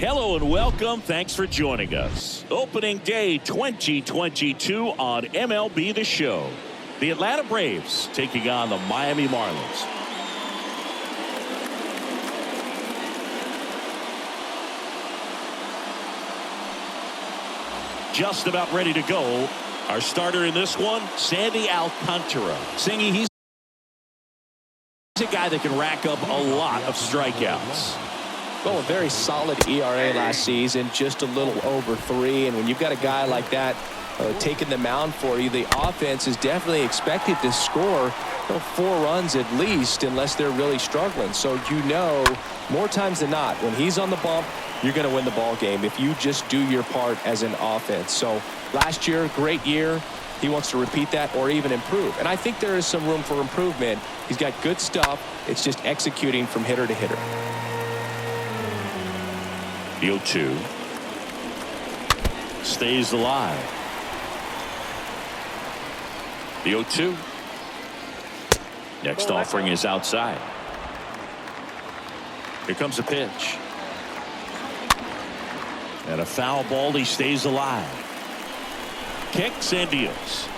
Hello and welcome. Thanks for joining us. Opening day 2022 on MLB The Show. The Atlanta Braves taking on the Miami Marlins. Just about ready to go. Our starter in this one, Sandy Alcantara. Singy, he's a guy that can rack up a lot of strikeouts. Well, a very solid ERA last season, just a little over 3. And when you've got a guy like that taking the mound for you, the offense is definitely expected to score 4 runs at least, unless they're really struggling. So more times than not, when he's on the bump, you're going to win the ball game if you just do your part as an offense. So last year, great year. He wants to repeat that or even improve. And I think there is some room for improvement. He's got good stuff. It's just executing from hitter to hitter. The 0-2 stays alive. The 0-2. Next offering is outside. Here comes a pitch. And a foul ball. He stays alive. Kicks and deals.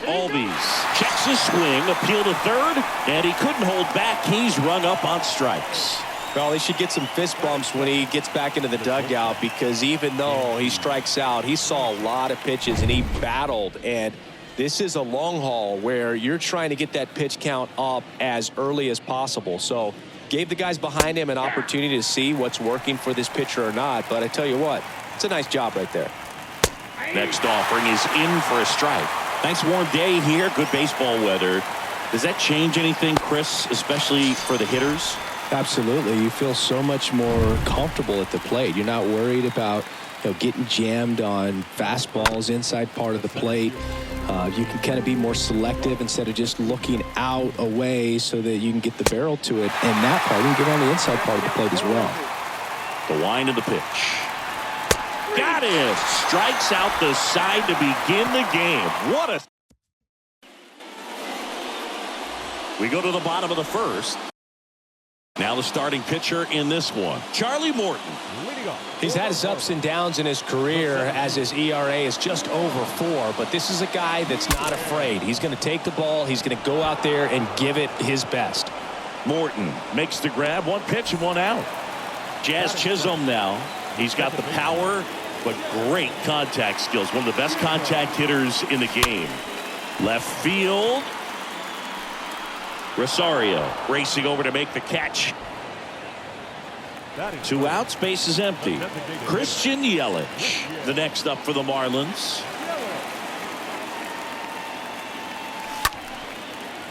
Albies checks his swing. Appeal to third. And he couldn't hold back. He's rung up on strikes. Well, he should get some fist bumps when he gets back into the dugout, because even though he strikes out, he saw a lot of pitches and he battled. And this is a long haul where you're trying to get that pitch count up as early as possible. So gave the guys behind him an opportunity to see what's working for this pitcher or not. But I tell you what, it's a nice job right there. Next offering is in for a strike. Nice warm day here. Good baseball weather. Does that change anything, Chris, especially for the hitters? Absolutely. You feel so much more comfortable at the plate. You're not worried about getting jammed on fastballs inside part of the plate. You can kind of be more selective instead of just looking out away so that you can get the barrel to it. And that part, you can get on the inside part of the plate as well. The wind of the pitch. Got him. Strikes out the side to begin the game. What a... We go to the bottom of the first. Now the starting pitcher in this one, Charlie Morton. He's had his ups and downs in his career as his ERA is just over 4. But this is a guy that's not afraid. He's going to take the ball. He's going to go out there and give it his best. Morton makes the grab. 1 pitch and 1 out. Jazz Chisholm now. He's got the power, but great contact skills. One of the best contact hitters in the game. Left field. Rosario racing over to make the catch. 2 outs, base is empty. Christian Yelich, the next up for the Marlins.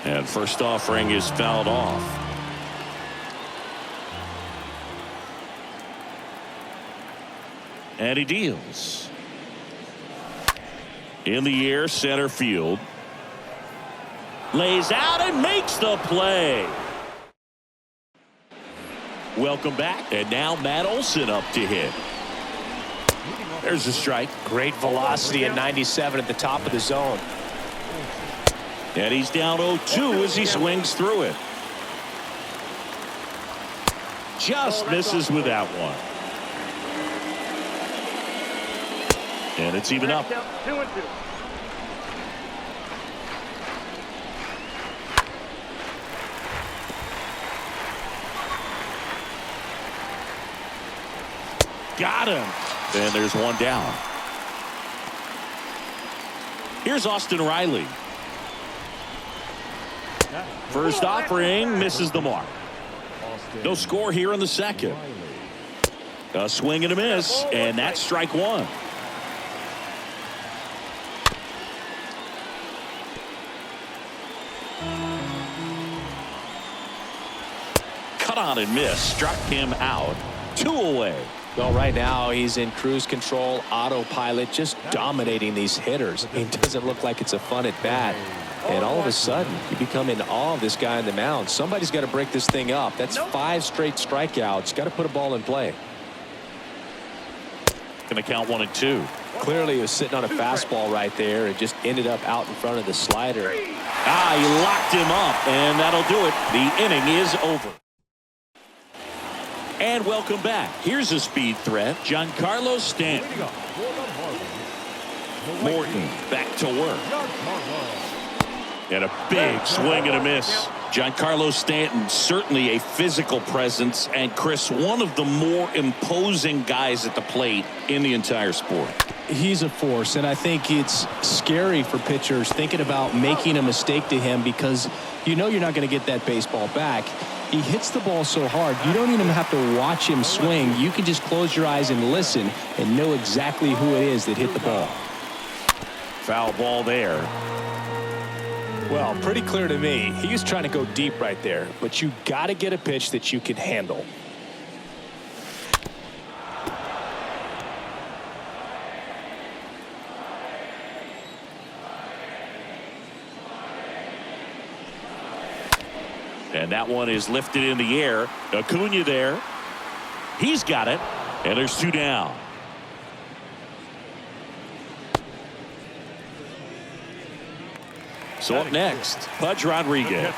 And first offering is fouled off. And he deals. In the air, center field. Lays out and makes the play. Welcome back. And now Matt Olson up to hit. There's a strike. Great velocity at 97 at the top of the zone. And he's down 0-2 as he swings through it. Just misses with that one. And it's even up. 2-2. Got him. And there's 1 down. Here's Austin Riley. First offering misses the mark. No score here in the second. A swing and a miss, and that's strike 1. Cut on and miss. Struck him out. 2 away. Well, right now he's in cruise control, autopilot, just dominating these hitters. It doesn't look like it's a fun at bat. And all of a sudden, you become in awe of this guy on the mound. Somebody's got to break this thing up. That's 5 straight strikeouts. Got to put a ball in play. Going to count 1 and 2. Clearly he was sitting on a fastball right there and just ended up out in front of the slider. He locked him up, and that'll do it. The inning is over. And welcome back. Here's a speed threat. Giancarlo Stanton. Morton back to work. And a big swing and a miss. Giancarlo Stanton, certainly a physical presence, and Chris, one of the more imposing guys at the plate in the entire sport. He's a force, and I think it's scary for pitchers thinking about making a mistake to him, because you know you're not going to get that baseball back. He hits the ball so hard, you don't even have to watch him swing. You can just close your eyes and listen and know exactly who it is that hit the ball. Foul ball there. Well, pretty clear to me. He was trying to go deep right there, but you got to get a pitch that you can handle. And that one is lifted in the air. Acuna there. He's got it. And there's 2 down. So up next, Pudge Rodriguez.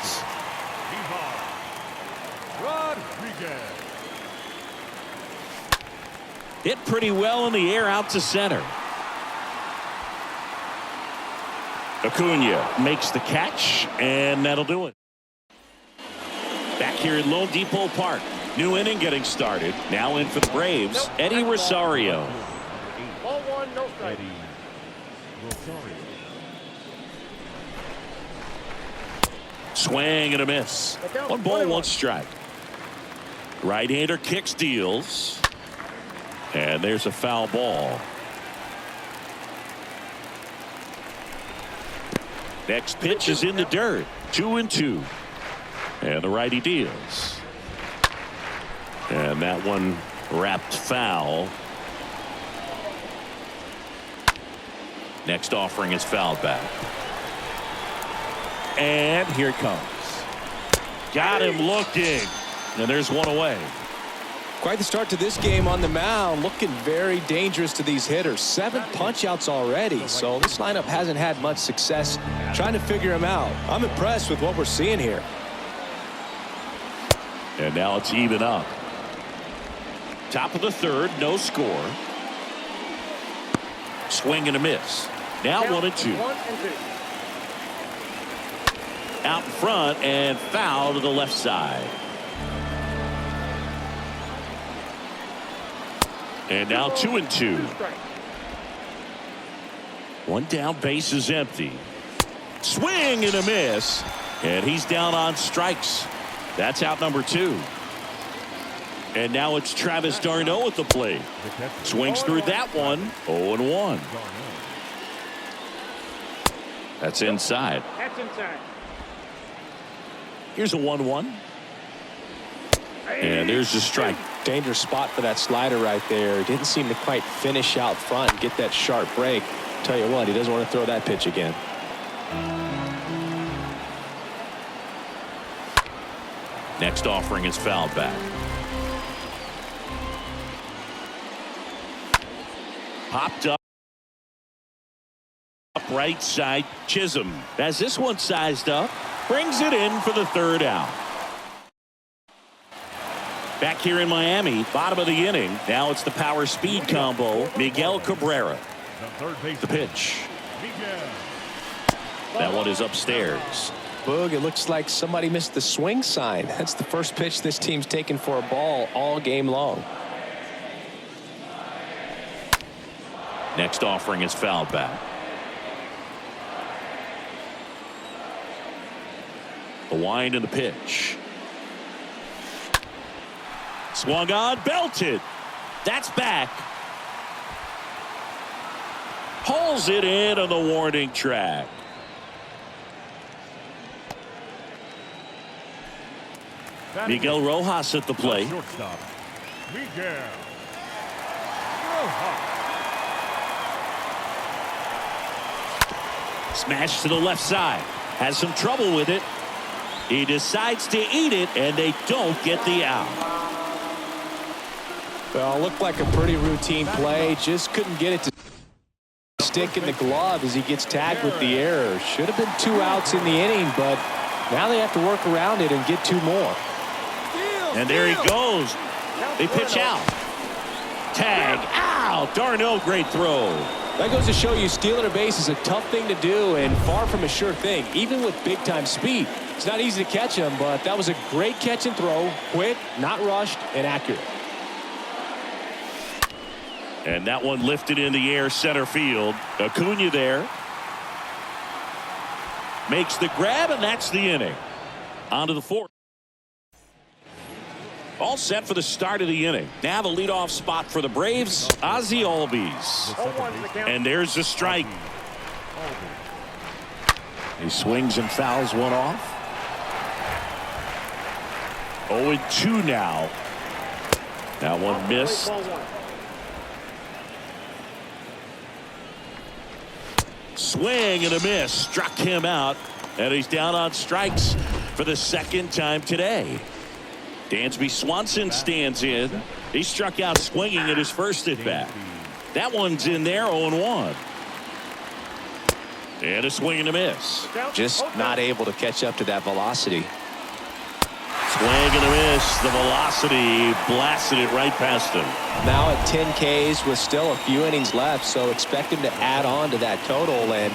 Hit pretty well in the air out to center. Acuna makes the catch, and that'll do it. Back here in Lone Depot Park. New inning getting started. Now in for the Braves, Eddie Rosario. Ball 1, no strike. Swing and a miss. 1 ball, 1 strike. Right-hander kicks, deals. And there's a foul ball. Next pitch is in the dirt. 2-2. And the righty deals. And that one wrapped foul. Next offering is fouled back. And here it comes. Got him looking. And there's 1 away. Quite the start to this game on the mound. Looking very dangerous to these hitters. 7 punch-outs already. So this lineup hasn't had much success trying to figure him out. I'm impressed with what we're seeing here. And now it's even up. Top of the 3rd, no score. Swing and a miss. Now 1-2. Out in front and foul to the left side. And now 2-2. 1 down, base is empty. Swing and a miss. And he's down on strikes. That's out number 2. And now it's Travis d'Arnaud at the plate. Swings through that one. 0-1. That's inside. That's inside. Here's a 1-1. And there's the strike. Dangerous spot for that slider right there. Didn't seem to quite finish out front and get that sharp break. Tell you what, he doesn't want to throw that pitch again. Next offering is fouled back. Popped up right side. Chisholm has this one sized up. Brings it in for the 3rd out. Back here in Miami, bottom of the inning. Now it's the power speed combo. Miguel Cabrera. The pitch. That one is upstairs. Boog, it looks like somebody missed the swing sign. That's the first pitch this team's taken for a ball all game long. Next offering is fouled back. The wind and the pitch. Swung on, belted. That's back. Hauls it in on the warning track. Miguel Rojas at the plate. Shortstop, Miguel Rojas. Smash to the left side. Has some trouble with it. He decides to eat it, and they don't get the out. Well, looked like a pretty routine play. Just couldn't get it to stick in the glove as he gets tagged with the error. Should have been 2 outs in the inning, but now they have to work around it and get 2 more. And there he goes. They pitch out. Tag out. Darno, great throw. That goes to show you stealing a base is a tough thing to do and far from a sure thing, even with big-time speed. It's not easy to catch him, but that was a great catch and throw. Quick, not rushed, and accurate. And that one lifted in the air center field. Acuna there. Makes the grab, and that's the inning. On to the fourth. All set for the start of the inning. Now the leadoff spot for the Braves, Ozzie Albies. And there's a strike. He swings and fouls one off. 0-2 now. That one missed. Swing and a miss. Struck him out. And he's down on strikes for the second time today. Dansby Swanson stands in. He struck out swinging at his first at bat. That one's in there, 0-1. And a swing and a miss. Just not able to catch up to that velocity. Swing and a miss. The velocity blasted it right past him. Now at 10 Ks with still a few innings left, so expect him to add on to that total. And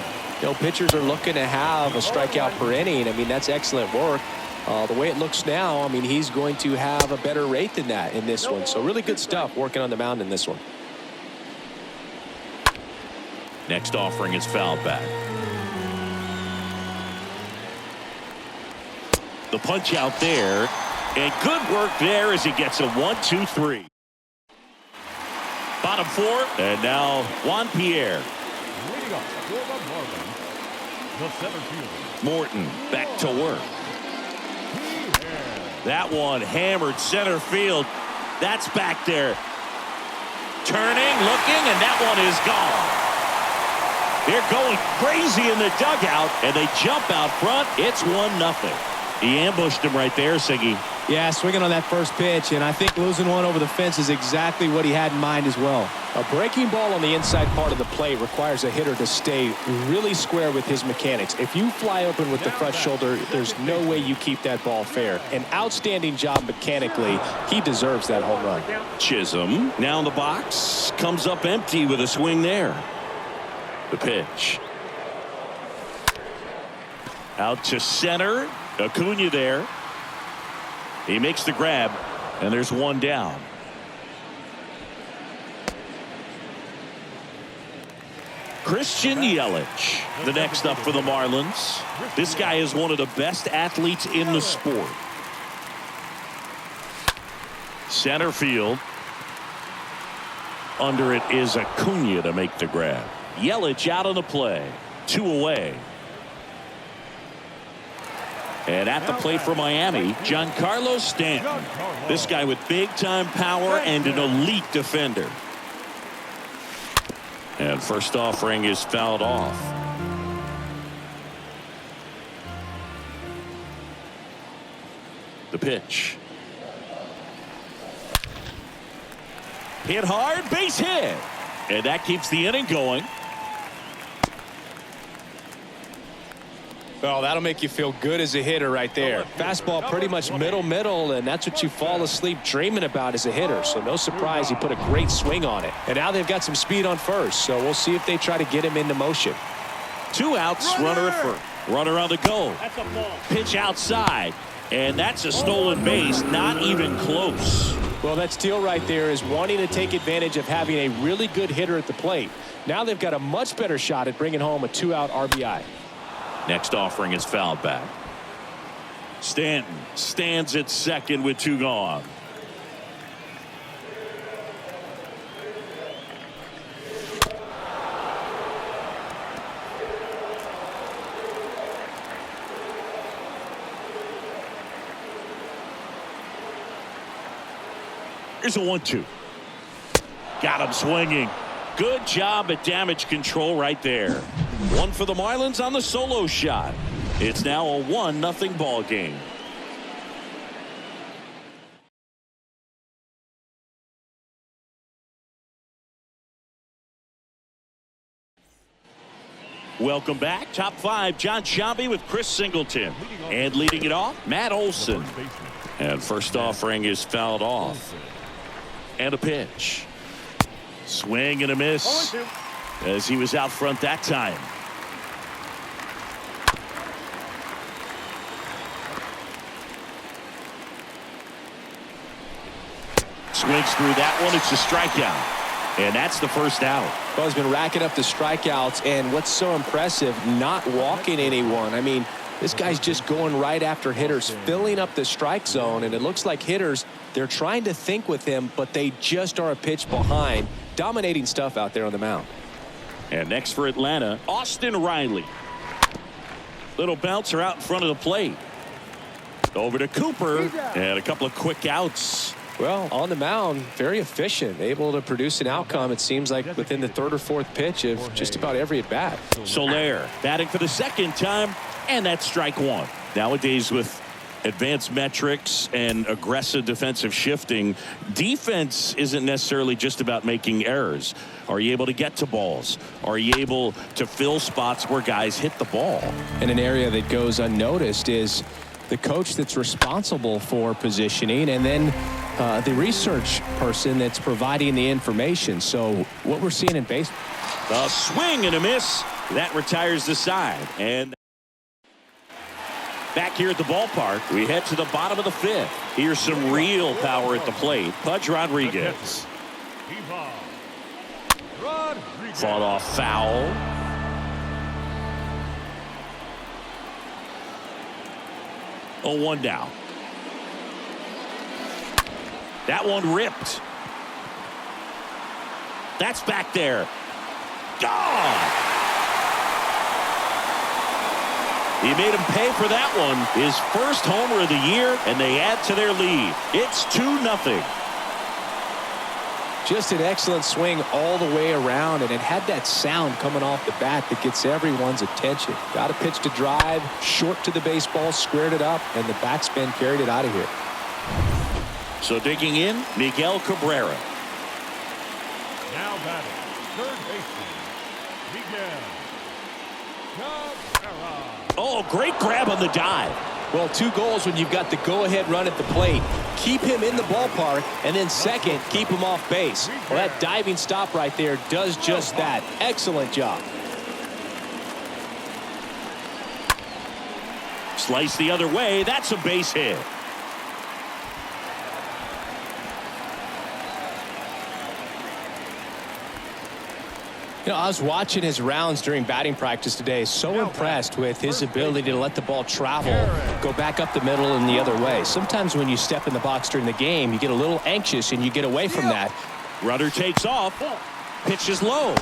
pitchers are looking to have a strikeout per inning. I mean, that's excellent work. The way it looks now, I mean, he's going to have a better rate than that in this one. So really good stuff working on the mound in this one. Next offering is fouled back. The punch out there, and good work there as he gets a 1-2-3. Bottom four, and now Juan Pierre. Leading up for the Marlins, the center fielder. Morton back to work. That one hammered center field. That's back there. Turning, looking, and that one is gone. They're going crazy in the dugout, and they jump out front. It's 1-0. He ambushed him right there, Siggy. Yeah, swinging on that first pitch, and I think losing one over the fence is exactly what he had in mind as well. A breaking ball on the inside part of the plate requires a hitter to stay really square with his mechanics. If you fly open with the front shoulder, there's no way you keep that ball fair. An outstanding job mechanically. He deserves that home run. Chisholm now in the box. Comes up empty with a swing there. The pitch. Out to center. Acuna there. He makes the grab, and there's one down. Christian Yelich, the next up for the Marlins. This guy is one of the best athletes in the sport. Center field. Under it is Acuna to make the grab. Yelich out on the play. 2 away. And at the plate for Miami, Giancarlo Stanton. This guy with big-time power and an elite defender. And first offering is fouled off. The pitch. Hit hard, base hit. And that keeps the inning going. Well, that'll make you feel good as a hitter right there. Fastball pretty much middle, and that's what you fall asleep dreaming about as a hitter. So no surprise he put a great swing on it. And now they've got some speed on first, so we'll see if they try to get him into motion. 2 outs, runner at first. Runner on the go. Pitch outside, and that's a stolen base, not even close. Well, that steal right there is wanting to take advantage of having a really good hitter at the plate. Now they've got a much better shot at bringing home a 2-out RBI. Next offering is fouled back. Stanton stands at second with 2 gone. Here's a 1-2. Got him swinging. Good job at damage control right there. 1 for the Marlins on the solo shot. It's now a 1-0 ball game. Welcome back. Top 5, John Sciambi with Chris Singleton. And leading it off, Matt Olson. And first offering is fouled off. And a pitch. Swing and a miss as he was out front that time. Swings through that one. It's a strikeout. And that's the first out. Well, he's been racking up the strikeouts, and what's so impressive, not walking anyone. I mean, this guy's just going right after hitters, filling up the strike zone, and it looks like hitters, they're trying to think with him, but they just are a pitch behind. Dominating stuff out there on the mound. And next for Atlanta, Austin Riley. Little bouncer out in front of the plate. Over to Cooper, and a couple of quick outs. Well, on the mound, very efficient, able to produce an outcome, it seems like, within the third or fourth pitch of just about every at-bat. Soler batting for the second time, and that's strike one. Nowadays, with advanced metrics and aggressive defensive shifting, defense isn't necessarily just about making errors. Are you able to get to balls? Are you able to fill spots where guys hit the ball? And an area that goes unnoticed is the coach that's responsible for positioning, and then the research person that's providing the information. So what we're seeing in baseball. A swing and a miss. That retires the side. And back here at the ballpark, we head to the bottom of the fifth. Here's some real power at the plate. Pudge Rodriguez. Fought off foul. Oh, 1 down. That one ripped. That's back there. Gone. He made him pay for that one. His first homer of the year, and they add to their lead. It's 2-0. Just an excellent swing all the way around, and it had that sound coming off the bat that gets everyone's attention. Got a pitch to drive, short to the baseball, squared it up, and the backspin carried it out of here. So digging in, Miguel Cabrera. Now batting, third baseman, Miguel Cabrera. Oh, great grab on the dive. Well, 2 goals when you've got the go-ahead run at the plate. Keep him in the ballpark, and then second, keep him off base. Well, that diving stop right there does just that. Excellent job. Slice the other way. That's a base hit. You know, I was watching his rounds during batting practice today. So impressed with his ability to let the ball travel, go back up the middle and the other way. Sometimes when you step in the box during the game, you get a little anxious and you get away from that. Runner takes off. Pitch is low.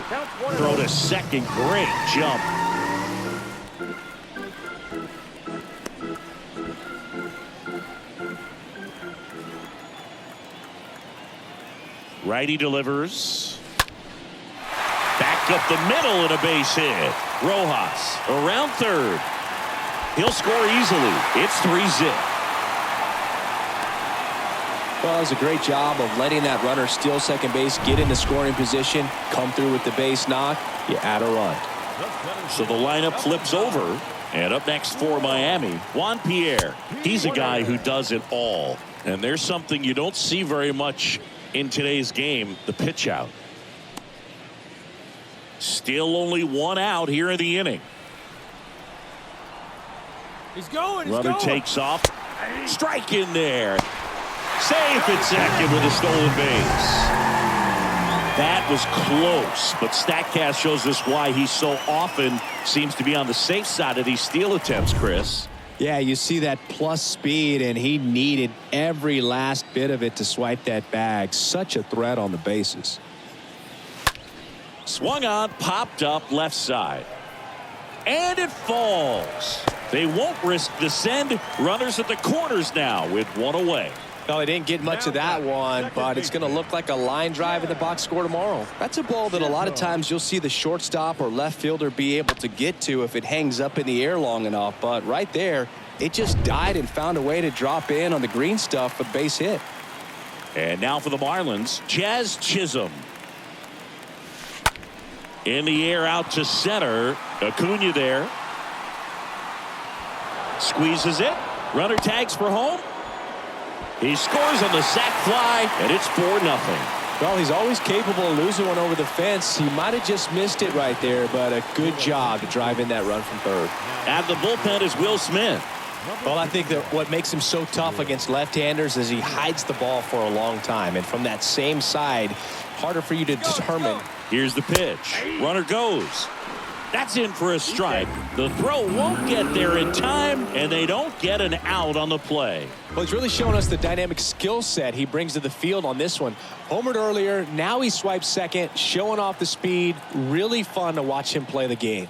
Throw to second. Great jump. Righty delivers. Back up the middle and a base hit. Rojas around third. He'll score easily. It's 3-0. Well, it was a great job of letting that runner steal second base, get into scoring position, come through with the base knock. You add a run. So the lineup flips over. And up next for Miami, Juan Pierre. He's a guy who does it all. And there's something you don't see very much in today's game, the pitch out. Still only 1 out here in the inning. He's going. Runner takes off. Strike in there. Safe at second with a stolen base. That was close, but StatCast shows us why he so often seems to be on the safe side of these steal attempts, Chris. Yeah, you see that plus speed, and he needed every last bit of it to swipe that bag. Such a threat on the bases. Swung on, popped up left side. And it falls. They won't risk the send. Runners at the corners now with 1 away. No, they didn't get much of that one, but it's going to look like a line drive in the box score tomorrow. That's a ball that a lot of times you'll see the shortstop or left fielder be able to get to if it hangs up in the air long enough. But right there, it just died and found a way to drop in on the green stuff for base hit. And now for the Marlins, Jazz Chisholm. In the air out to center. Acuna there. Squeezes it. Runner tags for home. He scores on the sac fly, and it's 4-0. Well, he's always capable of losing one over the fence. He might have just missed it right there, but a good job to drive in that run from third. At the bullpen is Will Smith. Well, I think that what makes him so tough against left-handers is he hides the ball for a long time. And from that same side, harder for you to determine. Here's the pitch. Runner goes. That's in for a strike. The throw won't get there in time, and they don't get an out on the play. Well, he's really showing us the dynamic skill set he brings to the field on this one. Homered earlier, now he swipes second, showing off the speed. Really fun to watch him play the game.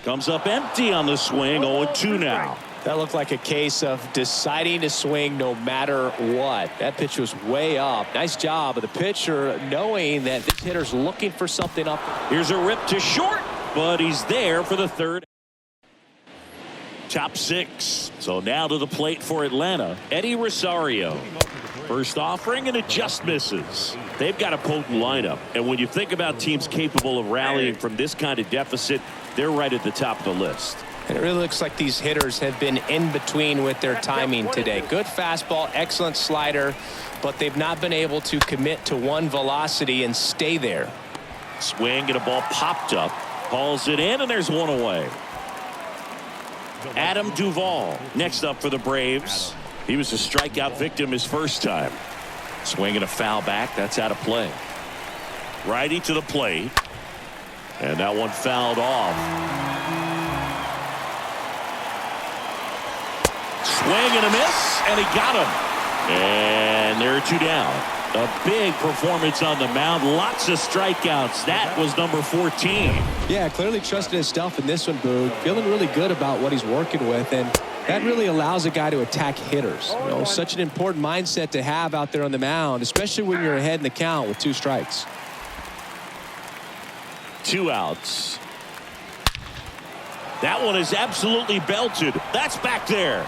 Comes up empty on the swing, 0-2 now. That looked like a case of deciding to swing no matter what. That pitch was way up. Nice job of the pitcher knowing that this hitter's looking for something up. Here's a rip to short, but he's there for the third. Top 6. So now to the plate for Atlanta, Eddie Rosario. First offering, and it just misses. They've got a potent lineup, and when you think about teams capable of rallying from this kind of deficit, they're right at the top of the list. And it really looks like these hitters have been in between with their timing today. Good fastball, excellent slider, but they've not been able to commit to one velocity and stay there. Swing and a ball popped up. Calls it in, and there's one away. Adam Duvall next up for the Braves. He was a strikeout victim his first time. Swing and a foul back. That's out of play. Righty to the plate. And that one fouled off. Swing and a miss, and he got him. And there are 2 down. A big performance on the mound. Lots of strikeouts. That was number 14. Yeah, clearly trusting his stuff in this one, Boog. Feeling really good about what he's working with, and that really allows a guy to attack hitters. You know, such an important mindset to have out there on the mound, especially when you're ahead in the count with 2 strikes. 2 outs. That one is absolutely belted. That's back there.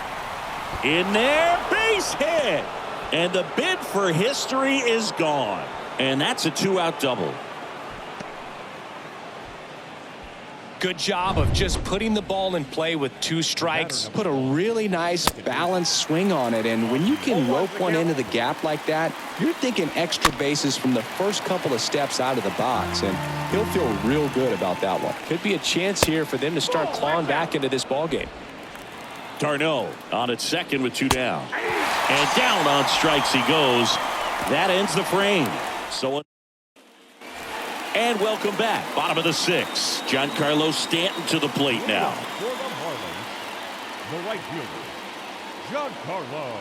In there, base hit. And the bid for history is gone. And that's a 2-out double. Good job of just putting the ball in play with 2 strikes. Put a really nice balanced swing on it. And when you can rope one into the gap like that, you're thinking extra bases from the first couple of steps out of the box. And he'll feel real good about that one. Could be a chance here for them to start clawing back into this ball game. Tarno on at second with 2 down. And down on strikes he goes. That ends the frame. So. And welcome back. Bottom of the 6th. Giancarlo Stanton to the plate now. For the Marlins, the right fielder, Giancarlo.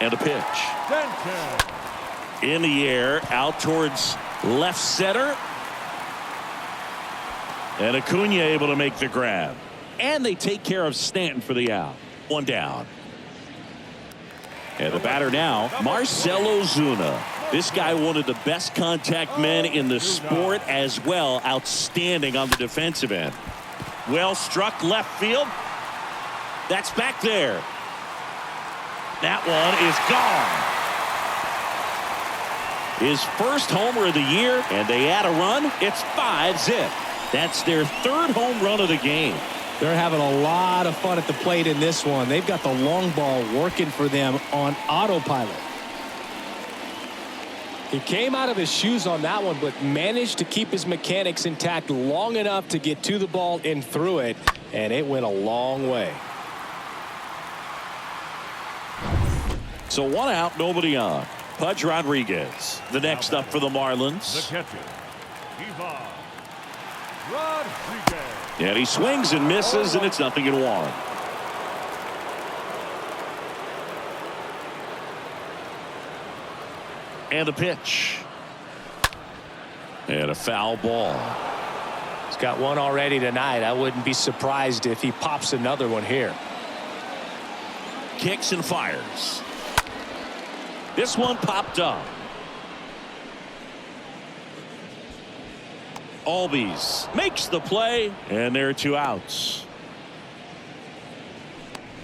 And a pitch. Stanton. In the air, out towards left center. And Acuna able to make the grab. And they take care of Stanton for the out. 1 down. And the batter now, Marcell Ozuna. This guy, one of the best contact men in the sport as well. Outstanding on the defensive end. Well struck left field. That's back there. That one is gone. His first homer of the year, and they add a run. It's 5-zip. That's their 3rd home run of the game. They're having a lot of fun at the plate in this one. They've got the long ball working for them on autopilot. He came out of his shoes on that one, but managed to keep his mechanics intact long enough to get to the ball and through it, and it went a long way. So 1 out, nobody on. Pudge Rodriguez, the next up for the Marlins. The catcher, Ivan Rodriguez. And he swings and misses, and it's 0-1. And a pitch. And a foul ball. He's got one already tonight. I wouldn't be surprised if he pops another one here. Kicks and fires. This one popped up. Albies makes the play, and there are 2 outs.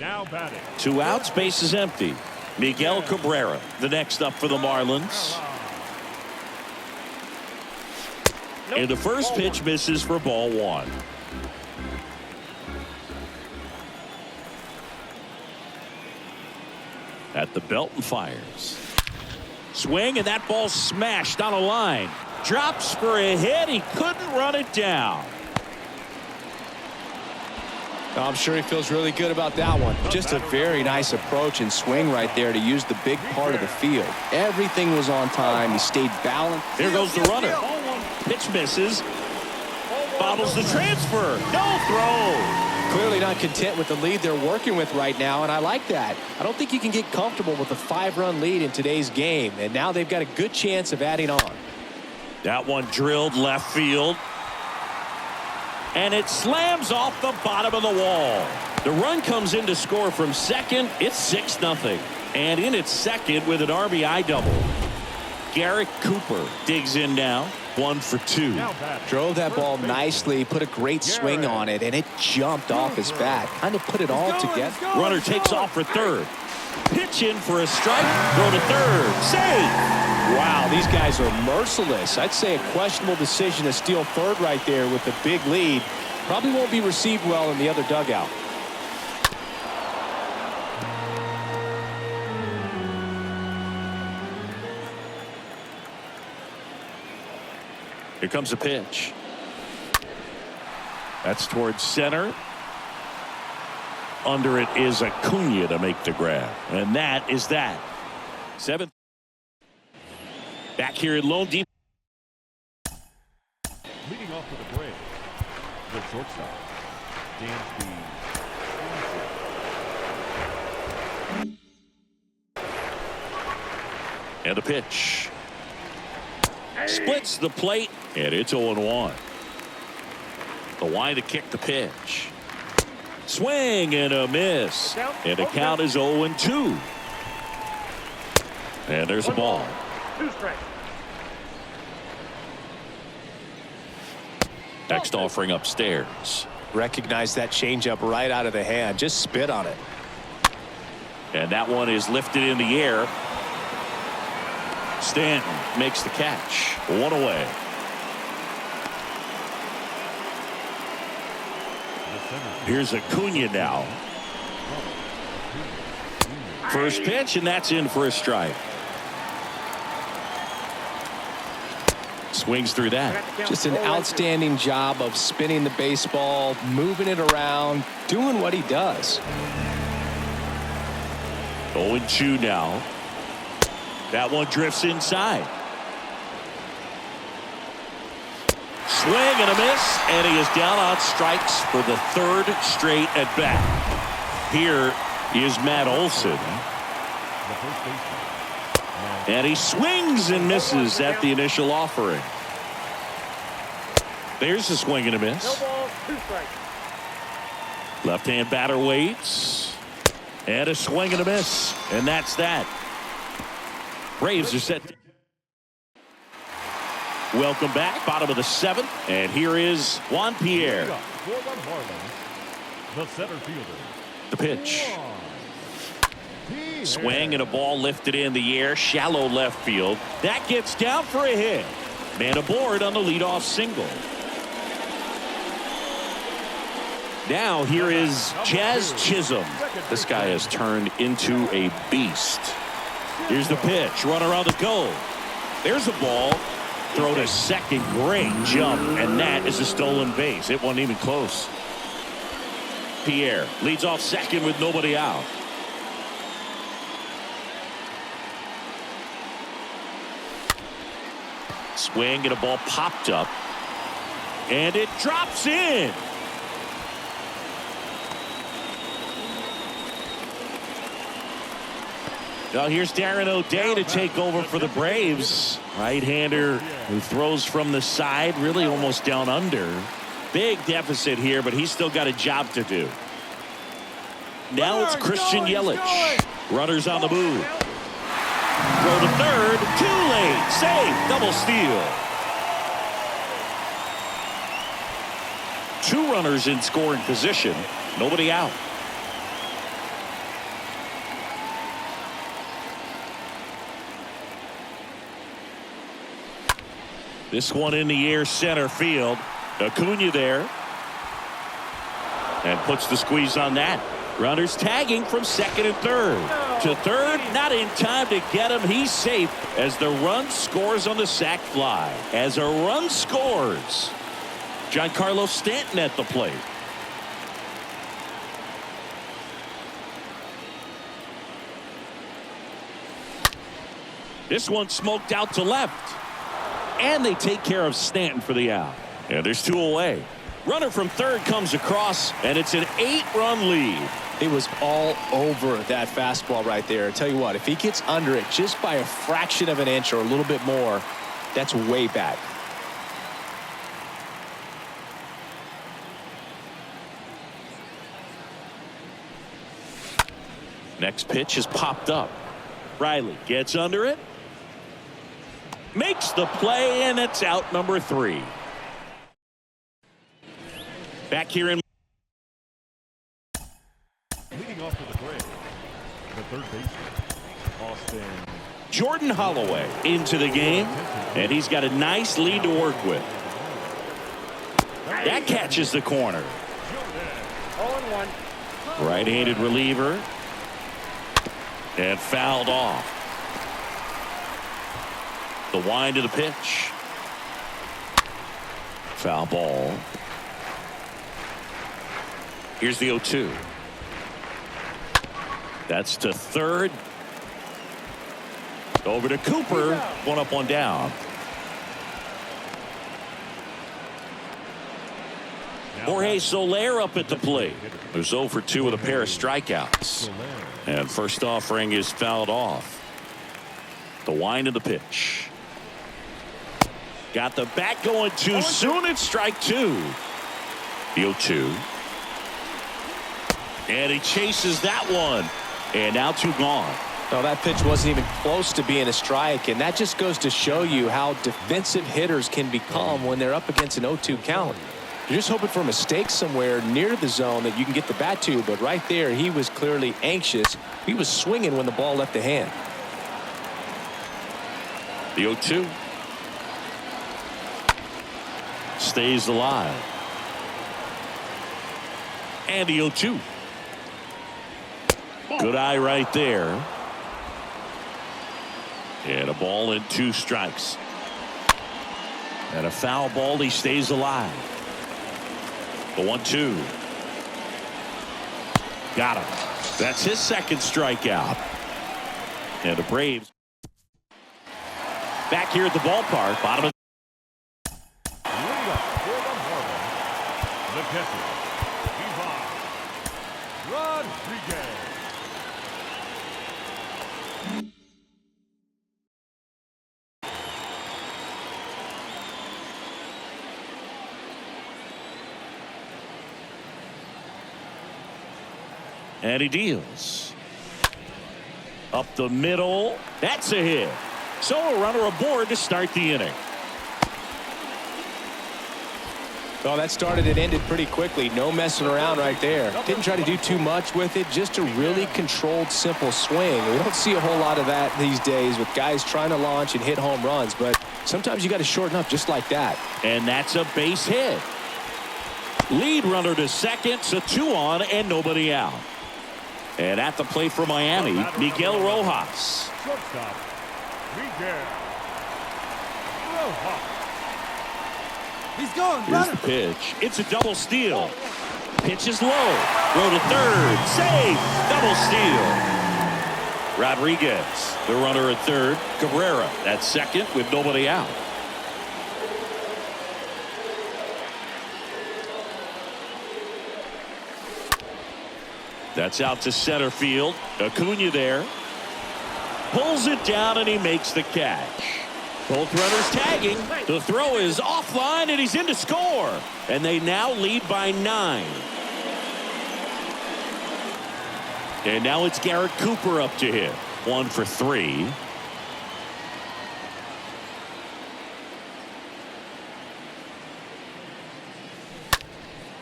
Now batting. 2 outs, base is empty. Miguel Cabrera, the next up for the Marlins. And the first pitch misses for ball 1. At the belt and fires. Swing, and that ball smashed on a line. Drops for a hit. He couldn't run it down. I'm sure he feels really good about that one. Just a very nice approach and swing right there to use the big part of the field. Everything was on time. He stayed balanced. Here goes the runner. Pitch misses. Bobbles the transfer. No throw. Clearly not content with the lead they're working with right now, and I like that. I don't think you can get comfortable with a 5-run lead in today's game, and now they've got a good chance of adding on. That one drilled left field. And it slams off the bottom of the wall. The run comes in to score from second. It's 6-0. And in its second with an RBI double. Garrett Cooper digs in now. 1 for 2. Drove that ball nicely, put a great swing on it, and it jumped off his bat. Kind of put it all together. Runner takes off for third. Pitch in for a strike. Throw to third. Save. Wow, these guys are merciless. I'd say a questionable decision to steal third right there with the big lead. Probably won't be received well in the other dugout. Here comes a pitch. That's towards center. Under it is Acuna to make the grab. And that is that. 7th. Back here in Lone Deep. Leading off for the Braves, the shortstop, Dansby. And the pitch. Splits the plate, and it's 0-1. The line to kick the pitch. Swing and a miss. And the count is 0-2. And there's a ball. 2 strikes. Next offering upstairs. Recognize that changeup right out of the hand. Just spit on it. And that one is lifted in the air. Stanton makes the catch. 1 away. Here's Acuna now. First pitch, and that's in for a strike. Swings through that. Just an outstanding job of spinning the baseball, moving it around, doing what he does. 0-2 now. That one drifts inside. Swing and a miss, and he is down on strikes for the 3rd straight at bat. Here is Matt Olson. And he swings and misses at the initial offering. There's a swing and a miss. No balls, 2 strikes. Left-hand batter waits. And a swing and a miss. And that's that. Braves are set. Welcome back. Bottom of the 7th. And here is Juan Pierre. For the Marlins, the center fielder. The pitch. Swing and a ball lifted in the air. Shallow left field. That gets down for a hit. Man aboard on the leadoff single. Now here is Jazz Chisholm. This guy has turned into a beast. Here's the pitch. Runner on the go. There's a ball. Throw to second. Great jump. And that is a stolen base. It wasn't even close. Pierre leads off second with nobody out. Swing and a ball popped up. And it drops in. Now here's Darren O'Day to take over for the Braves. Right-hander who throws from the side, really almost down under. Big deficit here, but he's still got a job to do. Now it's Christian Yelich. Runners on the move. Throw to third. Too late. Save. Double steal. 2 runners in scoring position. Nobody out. This one in the air center field. Acuna there. And puts the squeeze on that. Runners tagging from second and third. To third, not in time to get him. He's safe as the run scores on the sac fly. As a run scores, Giancarlo Stanton at the plate. This one smoked out to left. And they take care of Stanton for the out. And there's 2 away. Runner from third comes across, and it's an 8-run lead. It was all over that fastball right there. I tell you what, if he gets under it just by a fraction of an inch or a little bit more, that's way back. Next pitch is popped up. Riley gets under it. Makes the play, and it's out number 3. Back here in. Leading off to the plate, the third baseman, Austin. Jordan Holloway into the game, and he's got a nice lead to work with. That catches the corner. 0-1. Right-handed reliever. And fouled off. The wind of the pitch. Foul ball. Here's the 0-2. That's to third. Over to Cooper. 1 up, 1 down. Jorge Soler up at the plate. There's 0 for 2 with a pair of strikeouts. And first offering is fouled off. The wind of the pitch. Got the bat going too soon. It's strike 2. The 0-2. And he chases that one. And now 2 gone. No, that pitch wasn't even close to being a strike, and that just goes to show you how defensive hitters can become when they're up against an 0-2 count. You're just hoping for a mistake somewhere near the zone that you can get the bat to, but right there he was clearly anxious. He was swinging when the ball left the hand. The 0-2 stays alive. And the 0-2. Good eye right there. And a ball and 2 strikes. And a foul ball. He stays alive. The 1-2. Got him. That's his second strikeout. And the Braves back here at the ballpark. Bottom of Lead up for the Marlins, the catcher, Rodriguez. and he deals. Up the middle. That's a hit. So a runner aboard to start the inning. Well, that started and ended pretty quickly. No messing around right there. Didn't try to do too much with it. Just a really controlled, simple swing. We don't see a whole lot of that these days with guys trying to launch and hit home runs. But sometimes you got to shorten up just like that. And that's a base hit. Lead runner to second. So 2 on and nobody out. And at the plate for Miami, Miguel Rojas. Shortstop, Miguel Rojas. He's going. Here's the pitch. It's a double steal. Pitch is low. Throw to third. Save. Double steal. Rodriguez, the runner at third. Cabrera at second with nobody out. That's out to center field. Acuna there. Pulls it down and he makes the catch. Both runners tagging. The throw is offline and he's in to score. And they now lead by 9. And now it's Garrett Cooper up to hit. 1 for 3.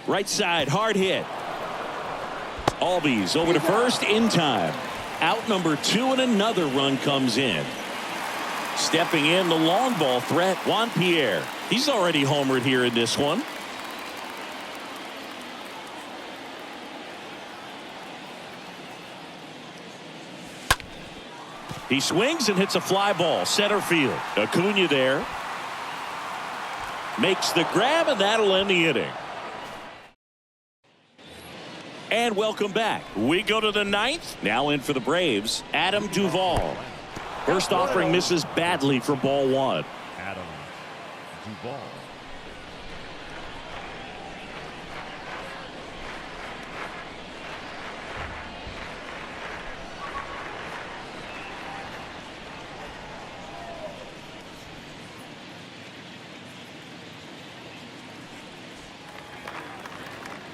Right side, hard hit. Albies over to first in time. Out number 2 and another run comes in. Stepping in the long ball threat, Juan Pierre. He's already homered here in this one. He swings and hits a fly ball center field. Acuna there makes the grab, and that'll end the inning. And welcome back. We go to the ninth. Now in for the Braves, Adam Duvall. First offering misses badly for ball one. Adam Duvall.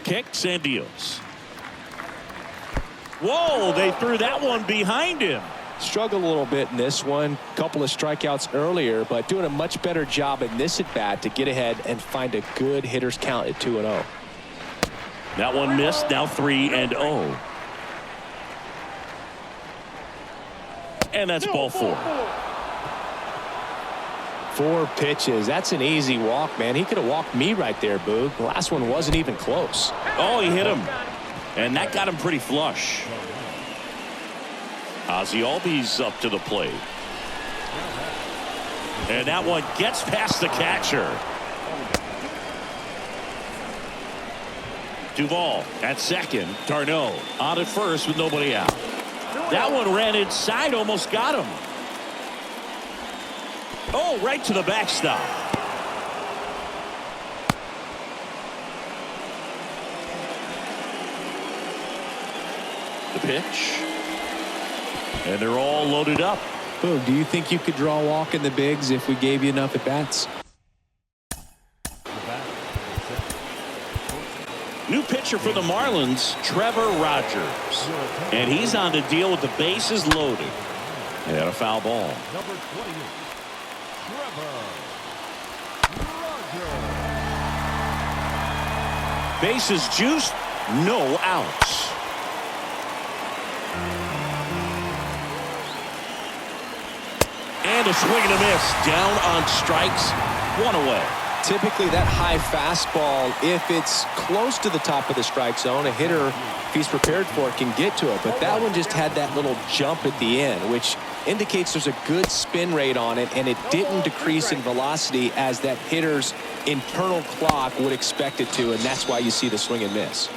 Kicks and deals. Whoa, they threw that one behind him. Struggled a little bit in this one. Couple of strikeouts earlier, but doing a much better job in this at bat to get ahead and find a good hitter's count at 2-0. That one missed. Now 3-0. And that's ball four. 4 pitches. That's an easy walk, man. He could have walked me right there, Boog. The last one wasn't even close. Oh, he hit him. And that got him pretty flush. Ozzie Albies up to the plate. And that one gets past the catcher. Duvall at second. Tarnot on at first with nobody out. That one ran inside, almost got him. Oh, right to the backstop. The pitch. And they're all loaded up. Boog, do you think you could draw a walk in the bigs if we gave you enough at bats? New pitcher for the Marlins, Trevor Rogers. And he's on the deal with the bases loaded. And a foul ball. Number 28, Trevor Rogers. Bases juiced, no outs. And a swing and a miss. Down on strikes. One away. Typically that high fastball, if it's close to the top of the strike zone, a hitter, if he's prepared for it, can get to it. But that one just had that little jump at the end, which indicates there's a good spin rate on it, and it didn't decrease in velocity as that hitter's internal clock would expect it to, and that's why you see the swing and miss.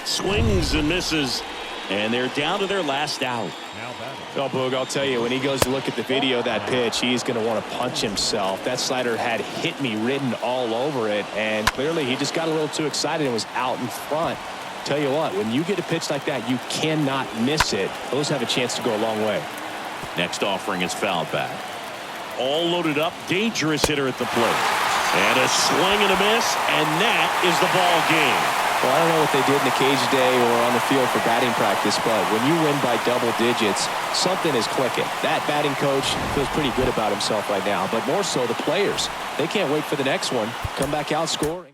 Swings and misses, and they're down to their last out. Now batting. Oh, Boog, I'll tell you, when he goes to look at the video of that pitch, he's going to want to punch himself. That slider had hit me written all over it, and clearly he just got a little too excited and was out in front. Tell you what, when you get a pitch like that, you cannot miss it. Those have a chance to go a long way. Next offering is fouled back. All loaded up, dangerous hitter at the plate. And a swing and a miss, and that is the ball game. Well, I don't know what they did in the cage today or on the field for batting practice, but when you win by double digits, something is clicking. That batting coach feels pretty good about himself right now, but more so the players. They can't wait for the next one. Come back out, score.